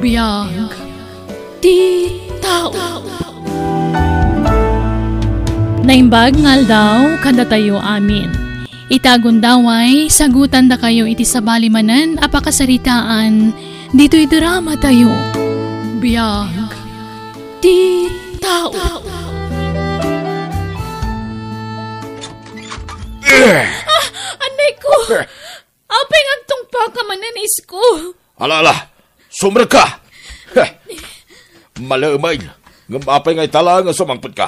Biyag ti tao. Naimbag ngal daw kada tayo amin. Itagon daway sagutan da kayo iti sabalimanan apakasaritaan dito'y drama tayo. Biyag ti tao. Anay ko! Apeng agtungpa ka mananis ko! Ala, sumrag ka! Malamay, ngapay ngay tala nga sumangpot ka.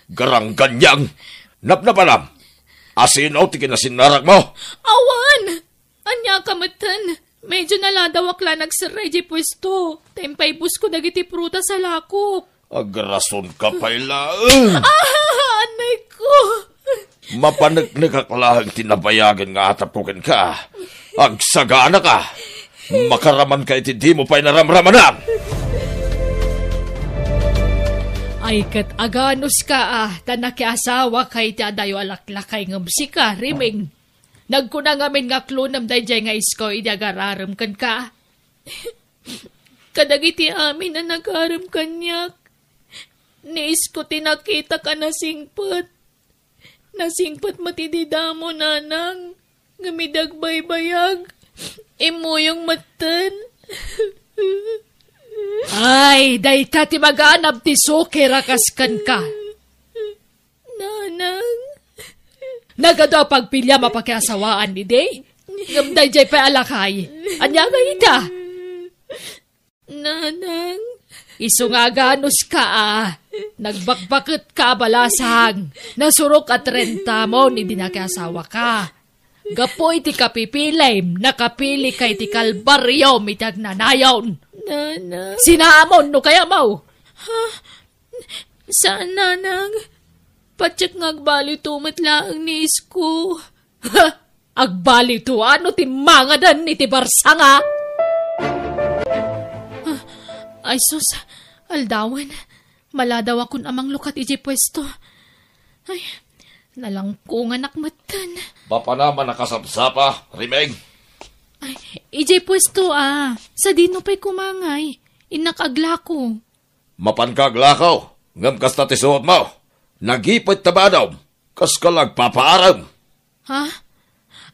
Garang ganyang, napnapanam. Asinaw ti kinasinarak mo. Awan! Anya kamatan, medyo naladawak lang nagsaray di pwesto. Tempay bus ko dagiti pruta sa lakop. Agrason ka pala. Anay ko! Mapanagnikaklahang tinabayagan nga atapukin ka. Agsagana ka. Makaraman ka iti di mo pa'y naramramanan. Ay kat aganos ka tanakiasawa kay ti adayo alaklakay ng musika, riming. Nagkunang amin nga klunam dayjay nga isko idagararam kan ka. Kadagiti amin na nagaram kanyak. Ni isko tinakita ka na singpot. Nasingpot matididamo nanang. Ngamidag baybayag. Imo yung matan. Ay, day ti mag-aanab ti soke rakaskan ka. Nanang. Nagadaw pagpilya mapakiasawaan ni day. Ngamday jay pa alakay. Anya nga ita? Nanang. Iso nga ganos ka Nagbakbakit ka balasang. Nasurok at renta mo ni dinakiasawa ka. Gapoy ti kapipilaym, nakapili kay ti kalbaryo mitag nanayon. Nanang. Sinaamon no kaya mo? Ha? Saan nanang? Patsak ngagbali tumatlaang ni isko. Ha? Agbali to ano ti mangadan iti barsa nga? Ay sus, aldawan. Maladaw akong amang lukat iti pwesto. Ay, nalangkungan akmatan. Bapa naman nakasapsapa, Rimeng. Ay, iti pwesto sa dino pa'y kumangay. Inakagla ko. Mapankaglakaw, ngam kas na tisuot mo. Nagipit tabadaw, kas ka lagpapaaram. Ha?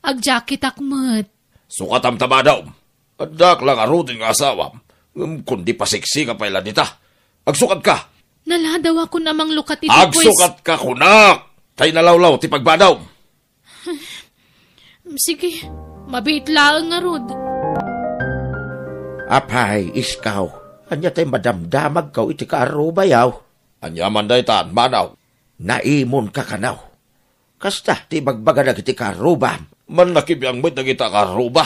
Agjakit akmat. Sukatam tabadaw. Adak lang arudin nga asawam. Kundi pasiksi ka pala nita. Agsukat ka. Naladaw ako namang lukat iti pwesto. Agsukat ka kunak. Tay nalawlaw ti pagbadaw. Sige, mabit lang nga rod. Apay, iskaw. Anya tay madamdamag kaw iti kaarubayaw. Anya man day taan, manaw. Naimon ka kanaw. Kasta ti bagbaga na iti kaarubam. Man nakibiyang mo't nagita karuba.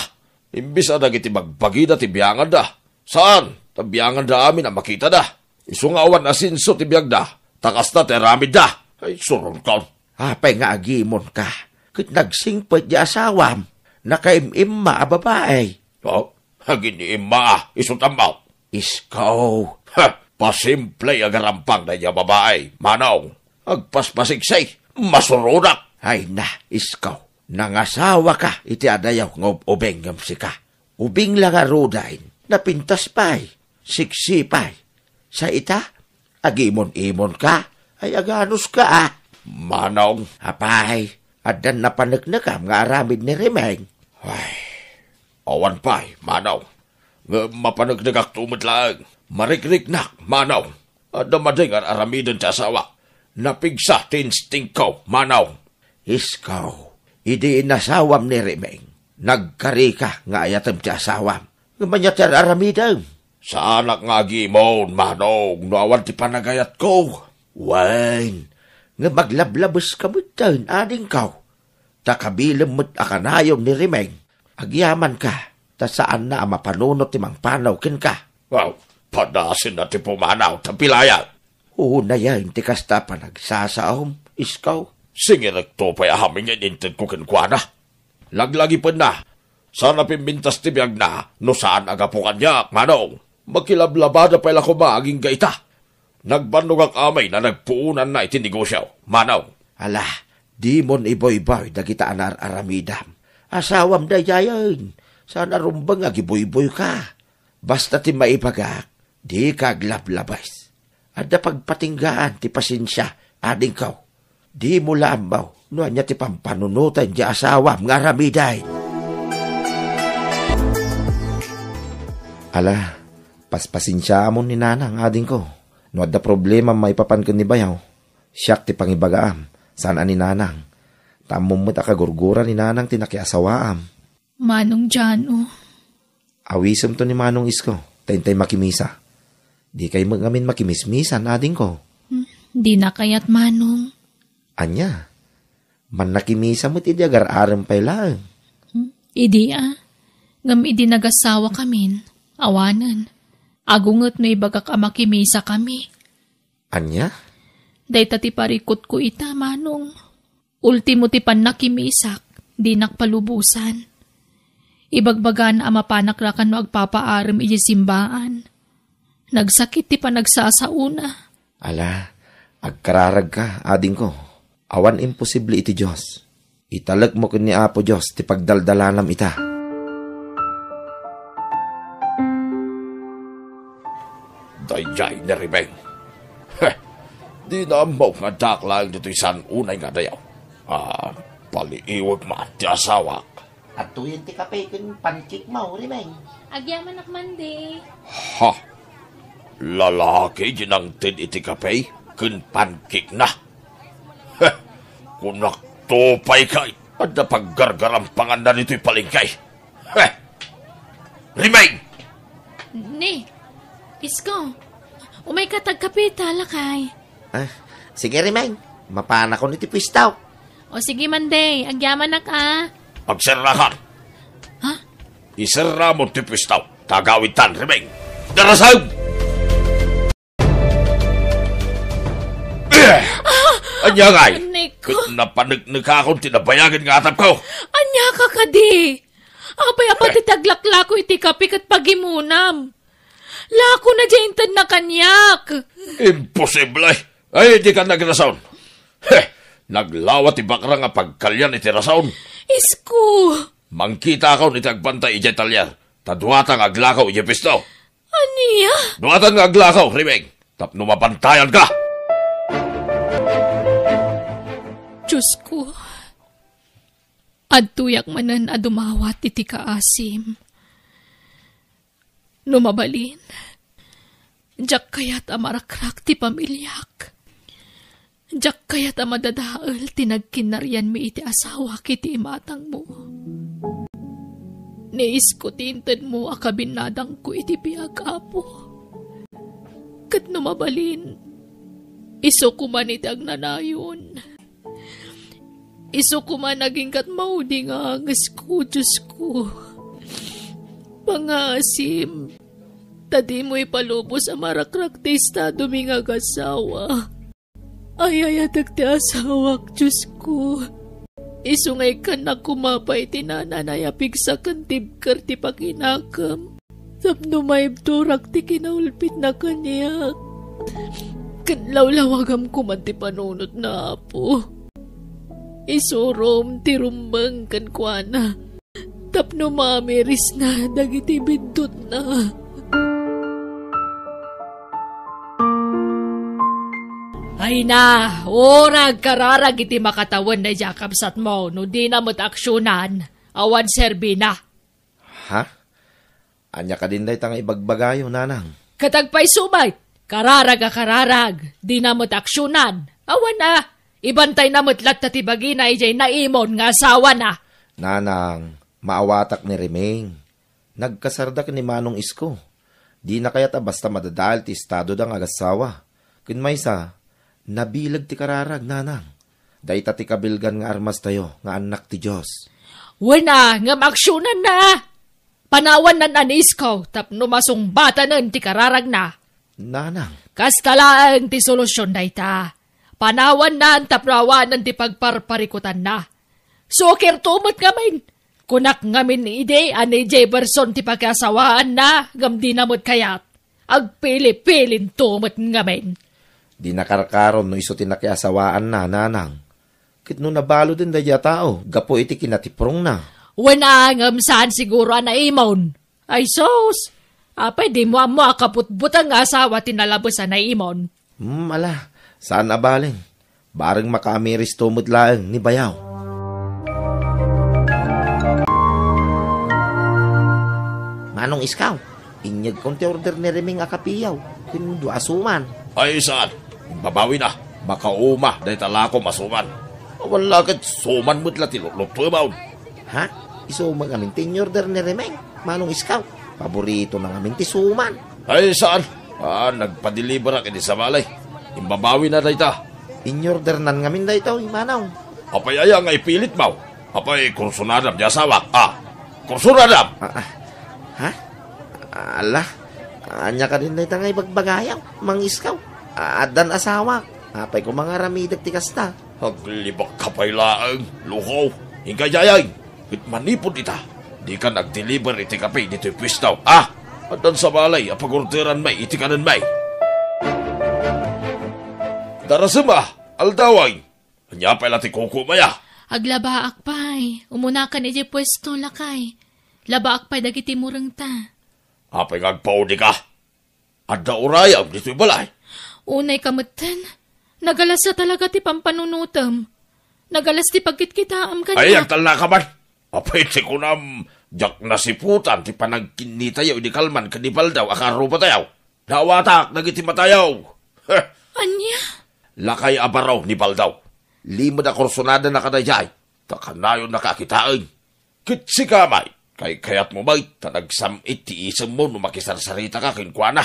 Imbis na nagiti magbagida ti biyangan da. Saan? Tabiyangan da amin na makita da. Isungawan asinso ti biyag da. Takas na teramid da. Ay, surong ka. Apay nga agimon ka. Kit nagsingpot di asawam. Nakaimimma a babae. Oh, haginiimma isutamaw. Iskaw. Ha, pasimple agarampang na niya babae. Manaw, agpaspasiksay. Masurunak. Ay na, iskaw. Nangasawa ka iti adayaw ng ubeng ng sika. Ubing lang arudain. Napintas pa'y. Siksi pa'y. Sa ita, agimon-imon ka. Ay aganos ka Manong. Apay, adan na panagnakam nga aramid ni Rimeng. Ay, awan pa'y, manaw. Nga mapanagnagak tumatlaang. Marikrik-nak, manaw. Adamading ang aramidan sa asawa. Napigsa tinsting ko, manaw. Iskaw, idi inasawam ni Rimeng. Nagkari ka nga ayatam sa asawam. Nga manyatar aramidan. Sa anak nga gimon, manong, nawan ti panagayat ko. Wain, nga maglablabas kamutan, ading kaw. Takabilang mo't akanayom ni Rimeng. Agyaman ka, ta saan na mapanunot ti mang panaw kin ka. Wow, padasin na ti pumanaw, tapilayan. Na yan, ti kasta pa nagsasaom, iskaw. Sige nagtupay ahamin yan intin ko kinkwana. Laglagi pa na. Sana pimbintas ti biyag na, no saan agapukan niya, manong. Makilablabada pala ko maaging gaita. Nagbannog ang amay na nagpuunan na itinegosyaw, manaw. Ala, di mon iboy-boy dagita anar aramidam. Asawam da yayan. Sana rumbang agiboy-boy ka. Basta ti maibagak, di kaglablabas. Adda pagpatinggaan ti pasensya, ading kaw. Di mo lambaw, no anya ti pampanunutan di asawam nga ramiday. Ala, paspasinsya mo ni nanang ading ko. No adda problema maipapan ko ni bayaw. Siyak ti pangibagaam, saan ani nanang. Tamom mo't akagurgura ni nanang tinakiasawaam. Manong Jano. Awisem to ni Manong Isko, tayntay makimisa. Di kay magamin makimismisan, ading ko. Di na kayat Manong. Anya, man nakimisa mo't idi agar-aram pay lang. Idi ngam idi nagasawa kamin, awanan. Agungot no ibagak makimisa kami. Anya? Day tati parikot ko ita, Manong. Ultimo ti pan nakimisak, di nakpalubusan. Ibagbagan mapanakrakan no agpapaaram iji simbaan. Nagsakit ti panagsasauna. Ala, agkararag ka, ading ko. Awan imposible iti Diyos. Italag mo kun ni Apo Diyos ti pagdaldalanam ita. Dayjay na rimeng. Di na mo nga daklang dito isan unay nga dayaw. Paliiwag man ti asawak. At tuyin ti kape kun pancik mo, rimeng. Agyaman akmande. Ha! Lalaki ginangtin iti kapay, kun pankik na. Kung naktupay kay, at napaggargarampangan na nito'y palingkay. Rimeng! Ni, Isko, umay katagkapita, lakay. Sige, rimeng. Mapana ko niti pistaw. O sige, Monday, agyaman na ka. Pagsarakan. Ha? Isara mo ti pistaw. Tagawid tan, rimeng. Darasag! Anya kay? Niko. Kung napanagnig ka akong tinabayagan nga atap ko. Anya ka kadi. Apay apati taglakla ko iti kapik at pagimunam. Lako na dyan na kanyak. Imposible. Ay, di ka nagrasaon. Naglawat ibakra nga pagkalyan iti rasaon. Isko. Mangkita ako ni tagbantay iti talyar. Taduatang aglakaw iti pisto. Aniya? Duatan nga aglakaw, rimeng. Tapno mapantayan ka. Diyos ko. Adtuyak manan adumawat iti kaasim. Numabalin. Diyak kayat amarakrak ti pamilyak. Diyak kayat amadadaal tinagkinaryan mi iti asawa kiti imatang mo. Niis ko tinted mo akabinadang ko iti biyag apo. Kat numabalin. Iso kuman iti agnanayon. Iso kuman naging kat maudi nga angas ko, Diyos ko. Pangasim, tadi mo ipalubos ang marakrak ti estado mi nga gasawa. Ay ti asawak, Diyos ko. Isungay ka na kumapay ti nananayapig sa kantibkar ti pakinakam. Tapno maibturak ti kinaulpit na kanyak. Kanlawlawagam kuman ti panunot na apo. Isurom ti rumbang kankwana. Tapno mamiris na dagiti bindot na. Ay na, orag kararag iti makatawan na jakabsat mo, no di na mo't aksyonan, awan serbi na. Ha? Anya ka din day tanga ibagbagayo, nanang. Katagpay sumay, kararag, di na mo't aksyonan, awan na. Ibantay na mo't lat tibagi na ijay naimon nga asawa na. Nanang, maawatak ni Rimeng. Nagkasardak ni Manong Isko. Di na kayata basta madadal ti estado da nga agasawa. Kun may sa, nabilag ti kararag, nanang. Dayta ti kabilgan nga armas tayo, nga anak ti Diyos. Wala, nga maaksyonan na. Panawan nan anis ko, tapno masungbatanan ti kararag na. Nanang. Kastalaan ti solusyon dayta. Panawan na ang taprawanan ti pagparparikutan na. Sukir tumot ngamin. Kunak ngamin ide ani Jefferson ti pagkasawaan na gam di namot kayat. Agpili-pilin tumot ngamin. Di nakarakaron no iso tinakiasawaan na, nanang. Kit no nabalo din daya tao, gapo iti kinatiprong na. Wana ngam saan siguro na imon. Ay sos, Apay, di mo akaputbutang nga asawa tinalabasan na imon. Ala, saan abalin? Bareng makamiris tumot laeng ni bayaw. Manong iskaw, inyag konti order ni Reming akapiyaw. Kindo asuman. Ay saan? Babawi na. Makauma dahil talako masuman. Wala kat suman mo't lati lupto maun. Ha? Isuman ngamin order ni Reming. Manong iskaw, paborito na ngamin ti suman. Ay saan? Nagpa-deliver ako di sa balay. Imbabawi na dahil ta. In-order nan ngamin da ito, Manong. Apay aya nga ipilit mau. Apay kursunadam di asawa. Kursunadam. Ha? Ala, anya ka din na ito nga ibagbagayaw, mangiskaw. Adan asawa. Apay ko mga ramidag ti kasta. Haglibak kapay laang, lukaw. Hingkayayay. It manipod ita. Di ka nag-deliver iti kapay dito'y pwistaw. Adan sa balay, apagorderan may, iti kanan may. Darasama, aldaway. Anya pa ilati kukumaya. Aglabaak pa'y. Umuna ka ni pwesto lakay. Labaak pa'y dagiti murang ta. Apay ngagpaudi ka. Adda urayam dito'y balay. Unay kamutan. Nagalas sa talaga ti pampanunutam. Nagalas ti pagkitkitaam ka Ay, niya. agtal na ka man. Apay ti kunam, jak nasiputan ti panagkinitayaw di kalman kanipal daw, akaro pa tayaw. Nawatak, nagiti matayaw. Anya? Lakay abaraw ni Baldaw. Limod na kursunada na kadayay. Takanayon nakakitaan. Kitsi kamay. Kay kayat mo may tanagsamit ti isam mo no makisarsarita ka kinkwana.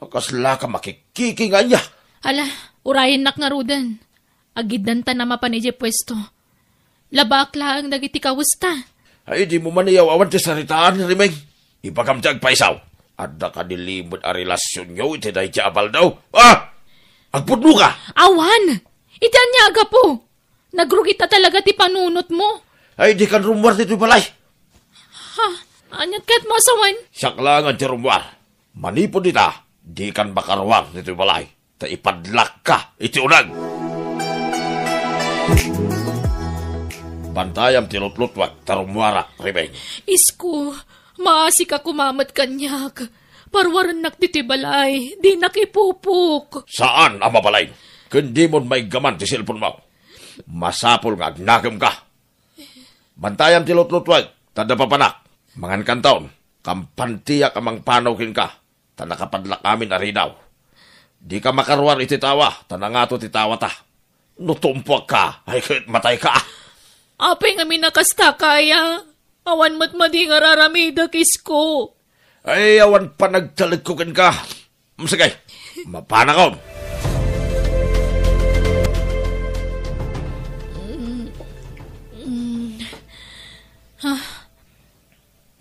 Akasla ka makikikingan niya. Ala, urayin nak nga rudan. Agidan ta na mapanidya pwesto. Labak lang dagiti kawusta. Ay di mo maniyaw awan ti saritaan, Rimeng. Ipakamtag paisaw. Adda ka nilimod a relasyon nyo iti dahi ti Baldaw. Agpudlo ka! Awan! Itan niya aga po. Nagrugit ta talaga ti panunot mo. Ay di kan rumwar dito'y balay. Ha? Anyat kat mo asawan? Saklangan ti rumwar. Manipod ita, di kan bakarwar dito'y balay. Ta ipadlak ka, iti unag. Bantayam ti lutlutwag, tarumwara, Rimeng. Isko, maasi ka kumamat kanyak. Parwaran naktitibalay, di nakipupuk. Saan ang mabalay? Kundi mo may gaman ti silpon mo. Masapol nga agnagam ka. Bantayam ti lutlutwag, tada papanak. Mangan kantaon, kampantiyak amang panawkin ka. Ta nakapadlak amin arinaw. Di ka makarwar iti tawa, tanangato ti tawa ta. Nutumpuak ka, ay matay ka. Apay nga minakasta kaya. Awan mo't mading araramida kisko. Ay, awan pa nagtalagkukin ka. Sige, mapanakaw.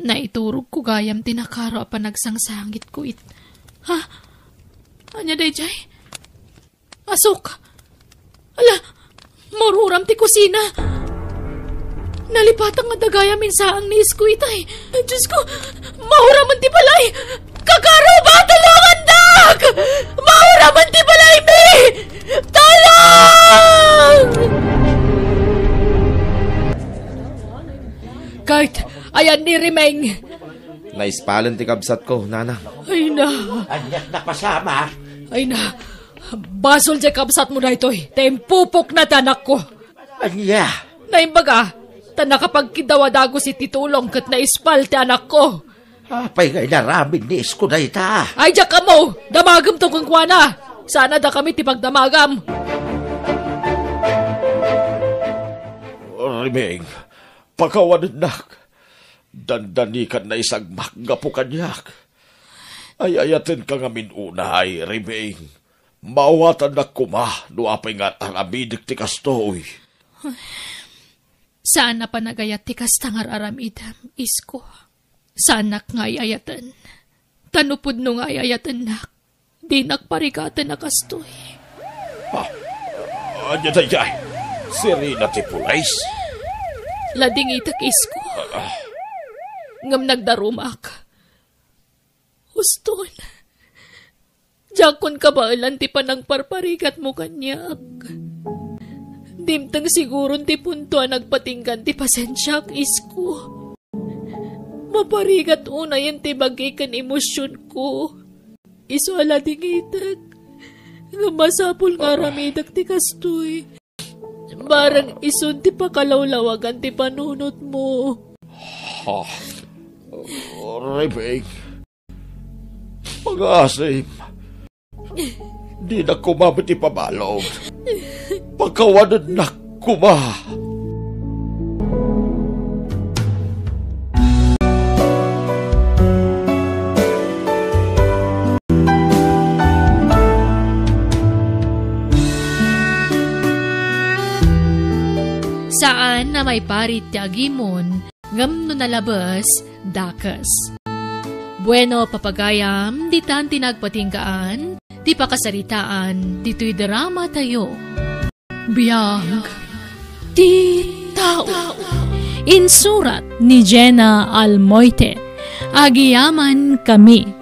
Naiturog ko gayam tinakaro pa nagsangsangit ko it. Ha? Anya day jay? Asok! Ala! Maruram ti kusina! Nalipatang nga dagayamin sa ang niis ko itay. Diyos ko! Mahuraman ti balay! Kakaro ba? Tulungan dag! Mahuraman ti balay mi! Tulong! Kahit ayan ni Rimeng. Naispalan ti kabsat ko, nana. Ay na. Anyak na pasama. Ay na. Basol dyan kabsat mo na ito'y. Tempupok na tanak ko. Anya. Naimbaga, ta nakapagkidawadago si titulong kat na ispal ti anak ko. Apay ngay naramid ni isko na ita. Ay, diyak ka mo! Damagam to kung kuwana! Sana da kami tipagdamagam. Rimeng, pakawanak. Dandanikan na isang makgapo kanyak. Ay ayatin ka nga minunay, Rimeng. Mawatan na kuma, no apay nga aramidik ti kastoy. Sana pa nagayat ti kastangar aramidam, isko. Sanak nga ayatan. Tanupod no nga ayatan nak. Di nakparigatan na kastoy. Anya na yay, Serena ti Pulays. Lading itak isko. Ngam nagdarumak. Huston. Jakon kabaalan ti panang parparigat mo kanyak. Dimtang siguro ti punto nagpatinggan ti pasensyak isko. Maparigat una yung tibagikan emosyon ko. Iso ala dingitag. Nga masapul nga ramidag ti kastoy. Barang isun ti pakalawlawagan ti panunot mo. Rebeng, pag-asim, di na kumabit ipabalog. Pagkawanan na kuma. Saan na may parit ti agimon, ngam no nalabas, dakas. Bueno, papagayam, di tan tinagpatinggaan, di pakasaritaan, dito'y drama tayo. Biyag, di tao. Insurat ni Jenna Almoite, agiyaman kami.